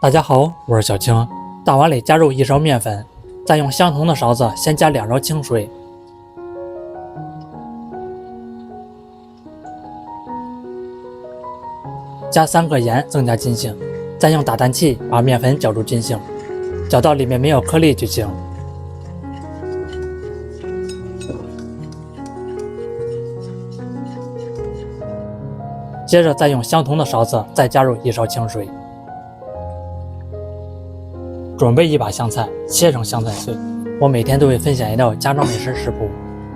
大家好，我是小青。大碗里加入1勺面粉，再用相同的勺子先加2勺清水，加3克盐增加筋性，再用打蛋器把面粉搅出筋性，搅到里面没有颗粒就行。接着再用相同的勺子再加入1勺清水。准备一把香菜，切成香菜碎。我每天都会分享一道家常美食食谱，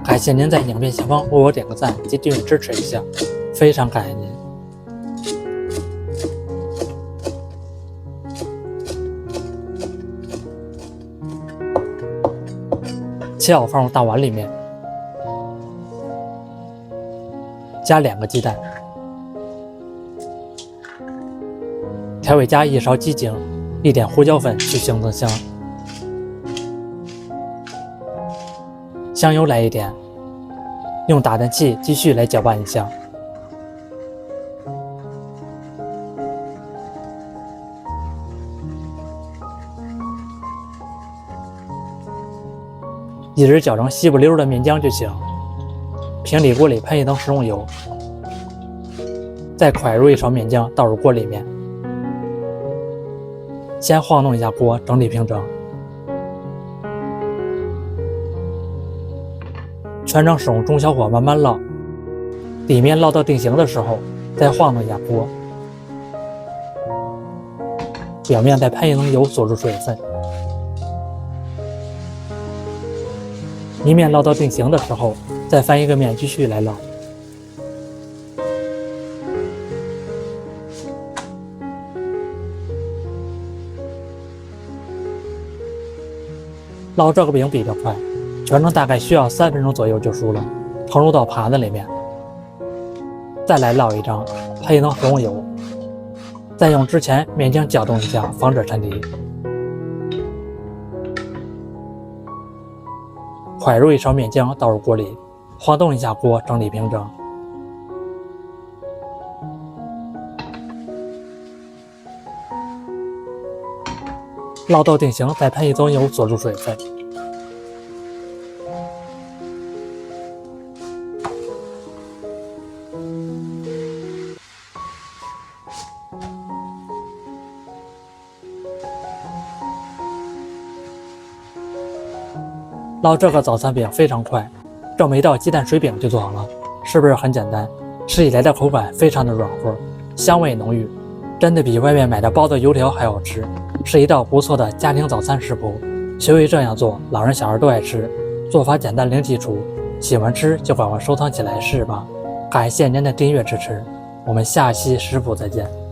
感谢您在影片下方为我点个赞及订阅支持一下，非常感谢您。切好放入大碗里面，加2个鸡蛋，调味加1勺鸡精。1点胡椒粉去腥增香，香油来1点，用打蛋器继续来搅拌一下。一直搅成稀不溜的面浆就行。平底锅里喷1层食用油，再蒯入1勺面浆倒入锅里面。先晃动一下锅，整体平整，全程使用中小火慢慢烙，底面烙到定型的时候，再晃动一下锅，表面再喷1层油锁住水分。一面烙到定型的时候，再翻1个面继续来烙。烙这个饼比较快，全程大概需要3分钟左右就熟了，盛入到盘子里面。再来烙1张，喷1层食用油，再用之前面浆搅动一下，防止沉底。蒯入1勺面浆倒入锅里，晃动一下锅，整体平整。烙到定型，再喷1层油锁住水分。烙这个早餐饼非常快，这么一道鸡蛋水饼就做好了，是不是很简单？吃起来的口感非常的软和，香味浓郁，真的比外面买的包子油条还好吃，是一道不错的家庭早餐食谱。学会这样做，老人小孩都爱吃，做法简单零基础，喜欢吃就赶快收藏起来试吧。感谢您的订阅支持，我们下期食谱再见。